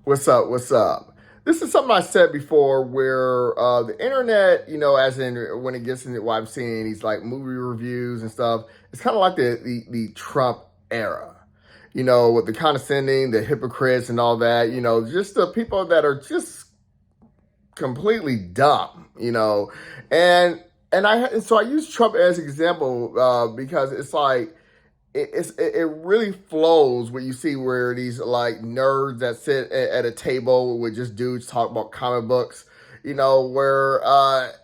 What's up? What's up? This is something I said before where the internet, as in when it gets into what I'm seeing, these like movie reviews and stuff, it's kind of like the Trump era, with the condescending, the hypocrites and all that, just the people that are just completely dumb, and so I use Trump as an example because it's like, it really flows when you see where these like nerds that sit at a table with just dudes talk about comic books, where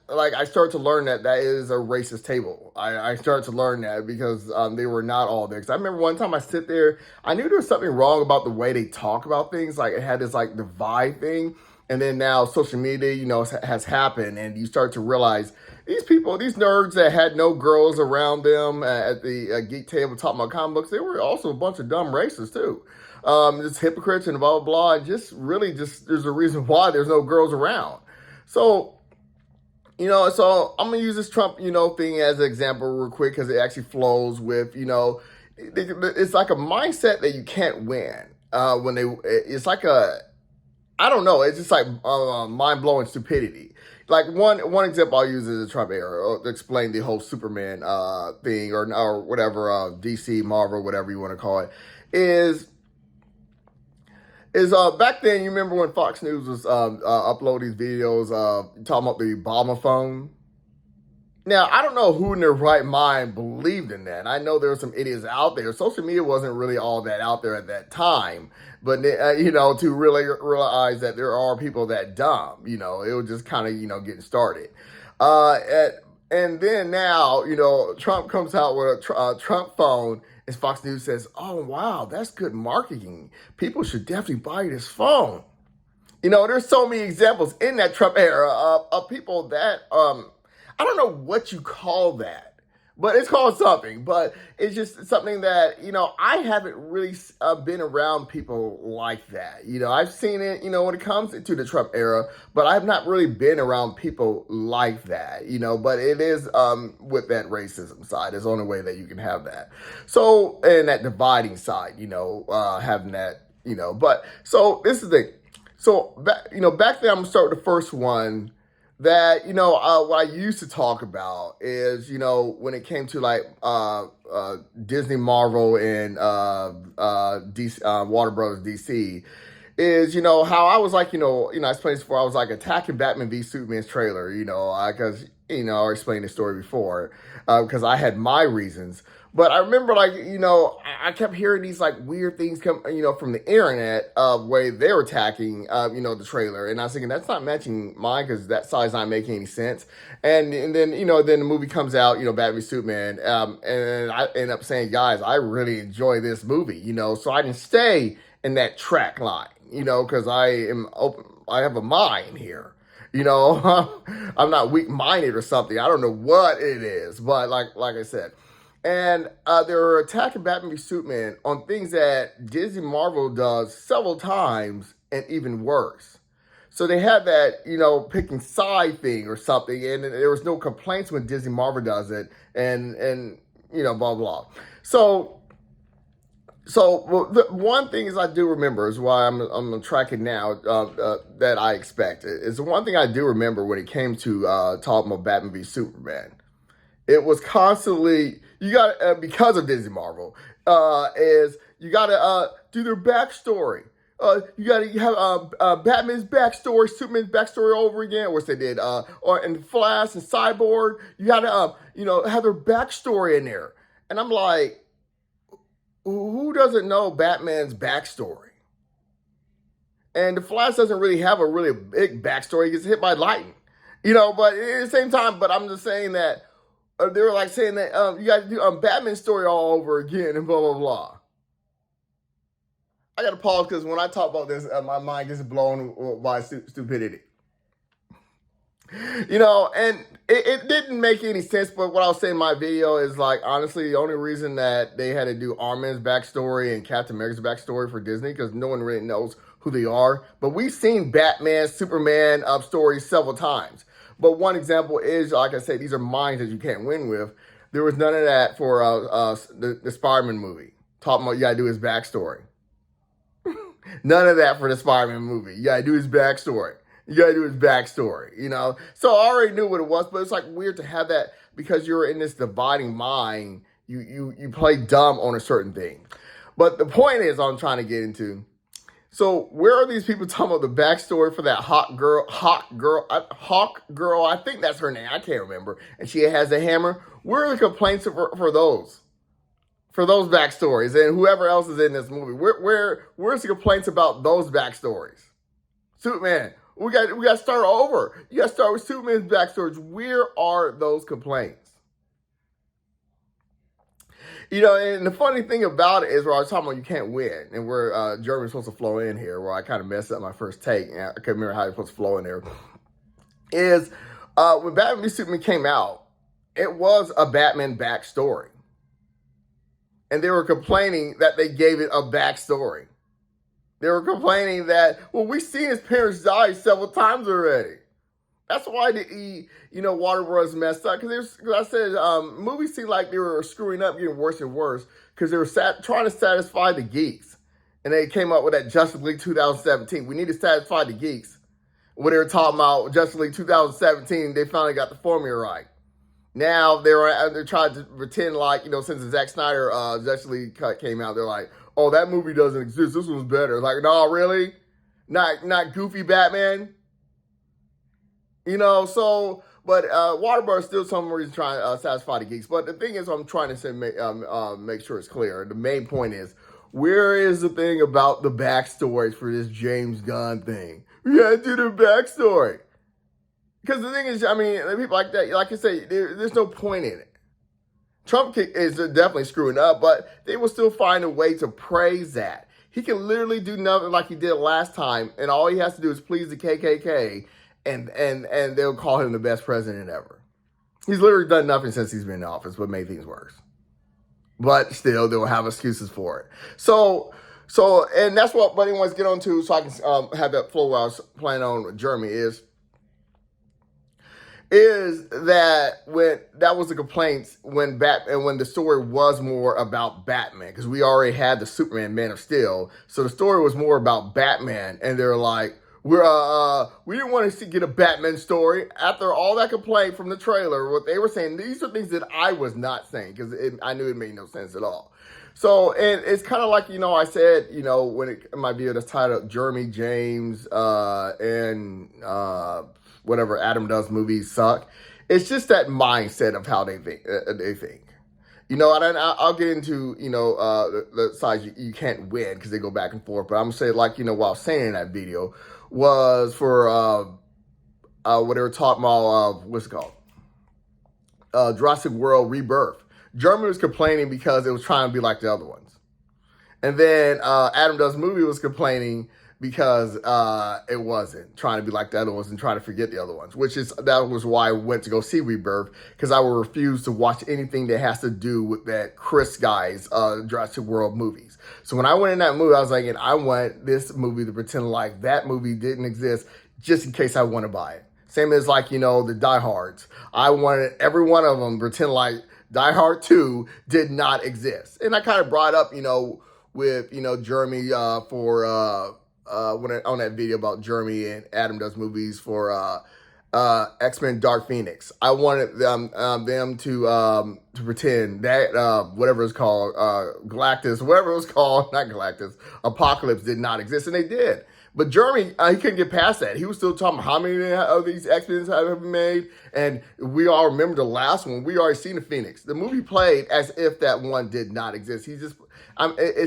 like I started to learn that is a racist table. I started to learn that because they were not all there. Because I remember one time I sit there, I knew there was something wrong about the way they talk about things. Like it had this like divide thing. And then now social media, has happened, and you start to realize these people, these nerds that had no girls around them at the geek table talking about comic books, they were also a bunch of dumb racists too. Just hypocrites and blah, blah, blah. And just really just, there's a reason why there's no girls around. So, so I'm going to use this Trump, thing as an example real quick because it actually flows with, it's like a mindset that you can't win. It's like I don't know. It's just like mind blowing stupidity. Like one example I'll use is the Trump era to explain the whole Superman thing or whatever DC Marvel whatever you want to call it is back then. You remember when Fox News was uploading these videos talking about the Obama phone. Now, I don't know who in their right mind believed in that. I know there were some idiots out there. Social media wasn't really all that out there at that time. But, to really realize that there are people that dumb, it was just kind of, getting started. And then now, Trump comes out with a Trump phone and Fox News says, oh, wow, that's good marketing. People should definitely buy this phone. There's so many examples in that Trump era of people that, I don't know what you call that, but it's called something. But it's just something that, I haven't really been around people like that. I've seen it, when it comes to the Trump era, but I've not really been around people like that, but it is with that racism side. It's the only way that you can have that. So, and that dividing side, having that, but so this is the, so back then I'm going to start with the first one that what I used to talk about is when it came to like Disney, Marvel, and DC, Warner Brothers DC is how I was like I explained this before. I was like attacking Batman v Superman's trailer, because I explained the story before because I had my reasons. But I remember, like, I kept hearing these, like, weird things come, from the internet of way they were attacking, the trailer. And I was thinking, that's not matching mine because that side's not making any sense. And then, then the movie comes out, Batman v Superman. And I end up saying, guys, I really enjoy this movie, so I didn't stay in that track line, because I am open. I have a mind here. I'm not weak-minded or something. I don't know what it is. But like I said. And they were attacking Batman v Superman on things that Disney Marvel does several times and even worse. So they had that, picking side thing or something, and there was no complaints when Disney Marvel does it, and blah blah. So well, the one thing is I do remember is why I'm tracking now that I expect is the one thing I do remember when it came to talking about Batman v Superman. It was constantly you got because of Disney Marvel is you got to do their backstory. You got to have Batman's backstory, Superman's backstory over again, which they did, or in Flash and Cyborg. You got to have their backstory in there, and I'm like, who doesn't know Batman's backstory? And the Flash doesn't really have a really big backstory. He gets hit by lightning, But at the same time, but I'm just saying that. They were like saying that you got to do Batman's story all over again and blah, blah, blah. I got to pause because when I talk about this, my mind gets blown by stupidity. And it didn't make any sense, but what I was saying in my video is like, honestly, the only reason that they had to do Armin's backstory and Captain America's backstory for Disney, because no one really knows who they are. But we've seen Batman, Superman stories several times. But one example is, like I said, these are minds that you can't win with. There was none of that for the Spider-Man movie. Talking about you got to do his backstory. None of that for the Spider-Man movie. You gotta do his backstory. You gotta do his backstory, you know? So I already knew what it was, but it's like weird to have that because you're in this dividing mind. You play dumb on a certain thing. But the point is I'm trying to get into. So where are these people talking about the backstory for that Hawk girl? I think that's her name. I can't remember. And she has a hammer. Where are the complaints for those? For those backstories and whoever else is in this movie? Where's the complaints about those backstories? Superman, we got to start over. You got to start with Superman's backstories. Where are those complaints? You know, and the funny thing about it is where I was talking about you can't win, and where Jeremy's supposed to flow in here, where I kind of messed up my first take, and I couldn't remember how you're supposed to flow in there, is when Batman v Superman came out, it was a Batman backstory. And they were complaining that they gave it a backstory. They were complaining that, well, we've seen his parents die several times already. That's why Warner Bros. Messed up. Because I said, movies seemed like they were screwing up, getting worse and worse, because they were trying to satisfy the geeks. And they came up with that Justice League 2017. We need to satisfy the geeks. When they were talking about Justice League 2017, they finally got the formula right. Now they're trying to pretend like, since the Zack Snyder Justice League cut came out, they're like, oh, that movie doesn't exist. This one's better. Like, no, really? Not goofy Batman? But Warner Bros. Still some reason trying to satisfy the geeks. But the thing is, I'm trying to say, make sure it's clear. The main point is, where is the thing about the backstories for this James Gunn thing? We gotta do the backstory. Because the thing is, people like that, like I say, there's no point in it. Trump is definitely screwing up, but they will still find a way to praise that. He can literally do nothing like he did last time, and all he has to do is please the KKK, and they'll call him the best president ever. He's literally done nothing since he's been in office, but made things worse. But still, they'll have excuses for it. So, and that's what Buddy wants to get on to, so I can have that flow I was planning on with Jeremy is that when that was the complaints when the story was more about Batman, because we already had the Superman Man of Steel, so the story was more about Batman, and they're like, we didn't want to get a Batman story. After all that complaint from the trailer, what they were saying, these are things that I was not saying, because I knew it made no sense at all. So, and it's kind of like, I said, when in my video that's titled Jeremy, James, and whatever Adam Does movies suck. It's just that mindset of how they think. And I'll get into, the sides you can't win because they go back and forth. But I'm going to say, like, what I was saying in that video was for what they were talking about, what's it called? Jurassic World Rebirth. Germany was complaining because it was trying to be like the other ones. And then Adam Does movie was complaining because it wasn't trying to be like the other ones and trying to forget the other ones, that was why I went to go see Rebirth, because I will refuse to watch anything that has to do with that Chris guy's Jurassic World movies. So when I went in that movie, I was like, I want this movie to pretend like that movie didn't exist just in case I want to buy it. Same as like, the Die Hards. I wanted every one of them to pretend like Die Hard 2 did not exist. And I kind of brought up, with, Jeremy for... on that video about Jeremy and Adam Does movies for X-Men Dark Phoenix. I wanted them to pretend that whatever it's called, Galactus, whatever it was called, not Galactus, Apocalypse did not exist, and they did. But Jeremy, he couldn't get past that. He was still talking about how many of these X-Men have been made, and we all remember the last one. We already seen the Phoenix. The movie played as if that one did not exist. It's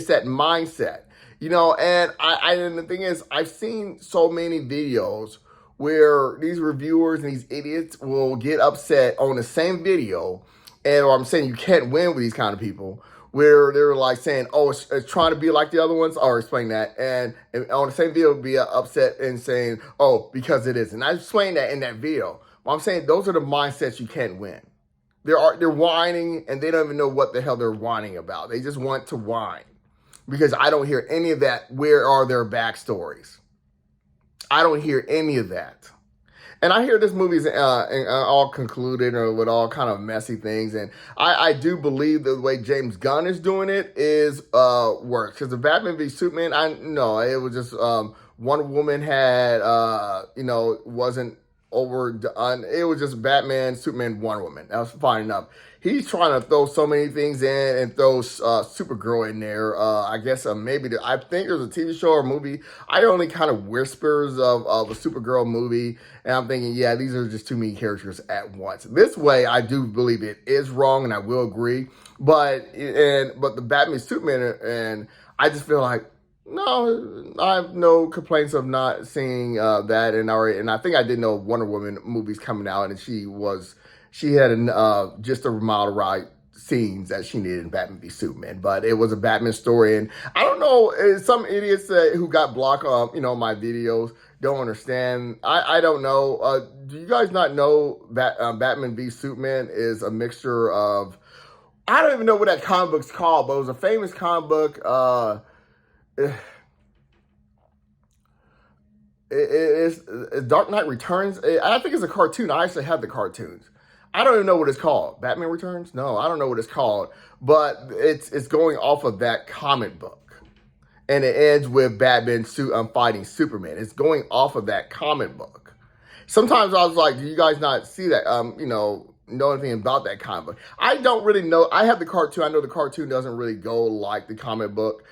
that mindset. And the thing is, I've seen so many videos where these reviewers and these idiots will get upset on the same video, and I'm saying you can't win with these kind of people, where they're like saying, oh, it's trying to be like the other ones. I'll explain that. And on the same video, be upset and saying, oh, because it isn't. I explained that in that video. But I'm saying those are the mindsets you can't win. They're whining, and they don't even know what the hell they're whining about. They just want to whine. Because I don't hear any of that. Where are their backstories? I don't hear any of that. And I hear this movie's all concluded or with all kind of messy things, and I do believe the way James Gunn is doing it is works. Because the Batman v Superman, I know it was just Wonder Woman had wasn't overdone. It was just Batman, Superman, Wonder Woman. That was fine enough. He's trying to throw so many things in and throw Supergirl in there. I guess I think there's a TV show or movie. I only kind of whispers of a Supergirl movie, and I'm thinking, yeah, these are just too many characters at once. This way, I do believe it is wrong, and I will agree. But the Batman, Superman, and I just feel like, no, I have no complaints of not seeing that, and I think I did know Wonder Woman movies coming out, and she had just a amount of right scenes that she needed in Batman v Superman, but it was a Batman story, and I don't know, some idiots who got blocked my videos don't understand. I don't know. Do you guys not know that Batman v Superman is a mixture of, I don't even know what that comic book's called, but it was a famous comic book. It's Dark Knight Returns. I think it's a cartoon. I actually have the cartoons. I don't even know what it's called. Batman Returns? No, I don't know what it's called. But it's going off of that comic book, and it ends with Batman fighting Superman. It's going off of that comic book. Sometimes I was like, do you guys not see that? Know anything about that comic book? I don't really know. I have the cartoon. I know the cartoon doesn't really go like the comic book,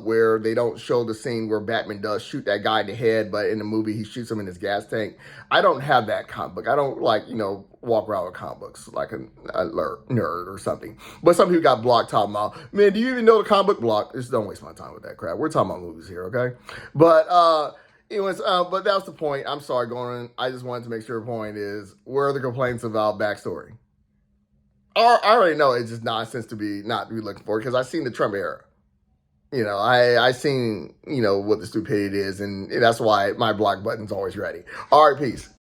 where they don't show the scene where Batman does shoot that guy in the head, but in the movie he shoots him in his gas tank. I don't have that comic book. I don't walk around with comic books like a nerd or something. But some people got blocked talking about, man, do you even know the comic book block? Just don't waste my time with that crap. We're talking about movies here, okay? But anyways, but that was the point. I'm sorry, going. I just wanted to make sure the point is, where are the complaints about backstory? I already know it's just nonsense to not be looking for, because I've seen the Trump era. I seen what the stupidity is, and that's why my block button's always ready. All right, peace.